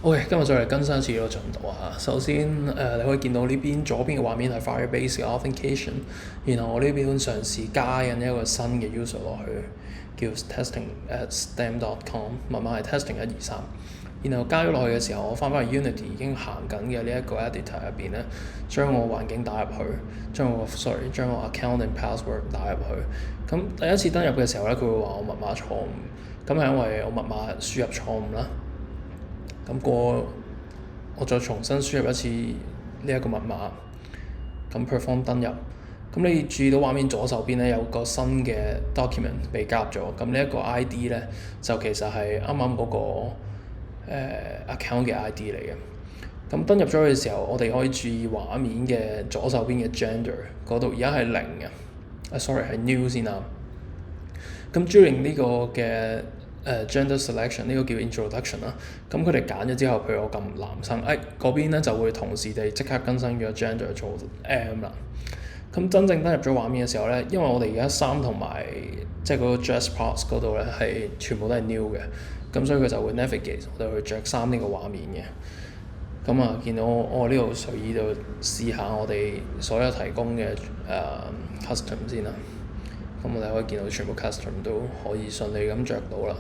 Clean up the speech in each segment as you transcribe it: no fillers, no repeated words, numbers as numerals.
OK，今日再嚟更新一次呢個進度啊！首先你可以見到呢邊左邊嘅畫面係 Firebase 嘅 Authentication， 然後我呢邊嘗試加緊一個新嘅 user 落去，叫 testing@stem.com， 密碼係 testing123。然後加咗落去嘅時候，我翻去 Unity 已經行緊嘅呢一個 editor 入邊咧，將我環境打入去，將我 account and password 打入去。咁第一次登入嘅時候咧，佢會話我密碼錯誤，咁係因為我密碼輸入錯誤啦。咁我再重新輸入一次呢一個密碼，咁 perform 登入。咁你注意到畫面左手邊咧有個新嘅 document 被加入咗，咁呢一個 ID 咧就其實係啱啱嗰個account 嘅 ID 嚟嘅。咁登入咗嘅時候，我哋可以注意畫面嘅左手邊嘅 gender 嗰度而家係0嘅，sorry 係 new 先啊。咁 during 呢個嘅gender selection 呢個叫 introduction 啦，咁佢哋揀咗之後，譬如我撳男生，嗰邊咧就會同時地即刻更新咗 gender 做 M 啦。咁真正登入咗畫面嘅時候咧，因為我哋而家衫同埋即係嗰個 dress parts 嗰度咧係全部都係 new 嘅，咁所以佢就會 navigate 我哋去着衫呢個畫面嘅。咁啊，見到我呢度隨意就試下我哋所有提供嘅custom 先啦。咁我哋可以見到全部 custom 都可以順利咁着到啦。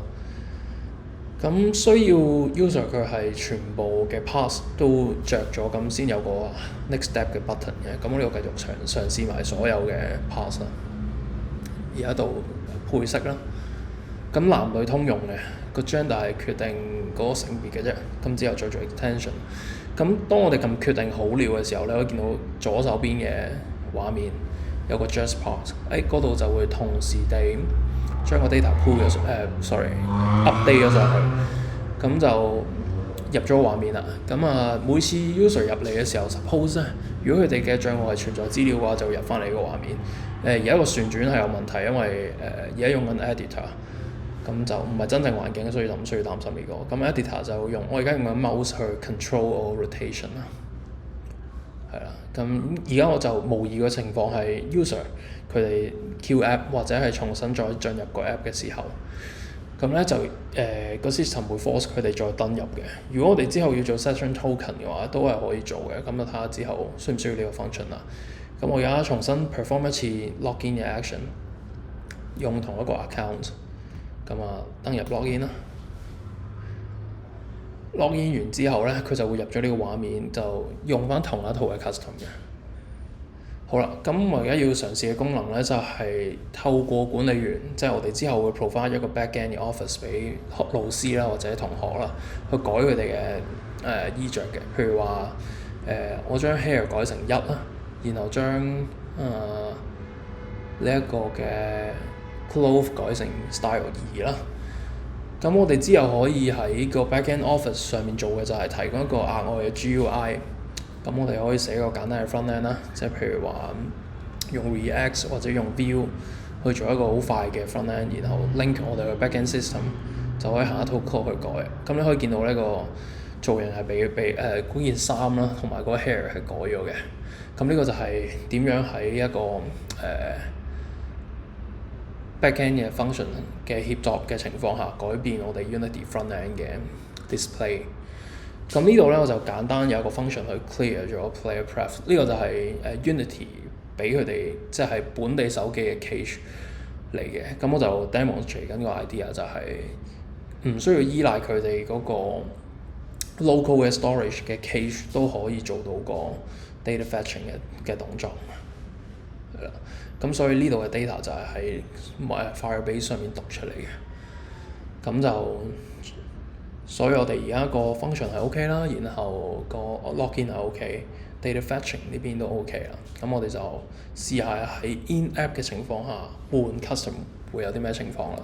咁需要 user 佢係全部嘅 pass 都着咗，咁先有個 next step 嘅 button 嘅。咁我呢度繼續嘗試埋所有嘅 pass 啦。而家度配色啦，咁男女通用嘅，個 gender 係決定嗰個性別嘅啫。咁之後再做 extension。咁當我哋撳決定好了嘅時候，你可以見到左手邊嘅畫面有個 just pass， 嗰度就會同時地將個 data pull 咗update 咗上去，咁就入咗畫面啦。咁每次 user 入嚟嘅時候 suppose 咧，如果佢哋嘅帳號係存在資料嘅話，就會入翻嚟個畫面。而家個旋轉係有問題，因為而家用緊 editor， 咁就唔係真正環境，所以就唔需要擔心呢個。咁 editor 就我而家用緊 mouse 去 control 個 rotation 啦。係啦，咁而家我就模擬嘅情況係 user 佢哋 Q app 或者係重新再進入個 app 嘅時候，咁咧就個 system 會 force 佢哋再登入嘅。如果我哋之後要做 session token 嘅話，都係可以做嘅。咁就睇下之後需唔需要呢個 function 啦。咁我而家重新 perform 一次 login 嘅 action， 用同一個 account， 咁登入 login 啦。login 完之後咧，佢就會入咗呢個畫面，就用翻同一套嘅 custom 嘅。好啦，咁我而家要嘗試嘅功能咧，就係透過管理員，即係我哋之後會 provide 一個 backend 嘅 office 俾老師啦或者同學啦，去改佢哋嘅衣着嘅。譬如話我將 hair 改成1啦，然後將呢一個嘅 clothes 改成 style 2啦。咁我哋之後可以喺個 backend office 上面做嘅就係提供一個額外嘅 GUI。咁我哋可以寫一個簡單嘅 front end 啦，即係譬如話用 React 或者用 Vue 去做一個好快嘅 front end，然後 link 我哋嘅 backend system 就可以行一套 code 去改。咁你可以見到呢個造型係被嗰件衫啦同埋嗰個 hair 係改咗嘅。咁呢個就係點樣喺一個backend 嘅 function 嘅協作嘅情況下改變我哋 Unity front end 嘅 display。咁呢度咧我就簡單有一個 function 去 clear 咗 player pref， 呢個就係Unity 俾佢哋即係本地手機嘅 cache 嚟嘅。咁我就 demonstrate 緊個 idea 就係唔需要依賴佢哋嗰個 local 嘅 storage 嘅 cache 都可以做到個 data fetching 嘅動作。係啦，咁所以呢度嘅 data 就係喺 Firebase 上面讀出嚟嘅。咁就所以我哋而家個 function 係 OK 啦，然後個 login 係 OK，data fetching 呢邊都 OK 啦。咁我哋就試下喺 in app 嘅情況下換 custom 會有啲咩情況啦。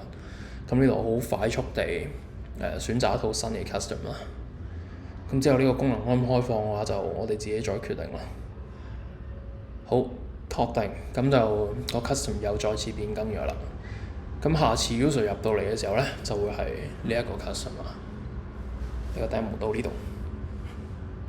咁呢度好快速地選擇一套新嘅 custom 啦。咁之後呢個功能開唔開放嘅話，就我哋自己再決定啦。好，確定，咁就個 custom 又再次變更咗啦。咁下次 user 入到嚟嘅時候咧，就會係呢一個 custom 啦。呢個 demo 到呢度。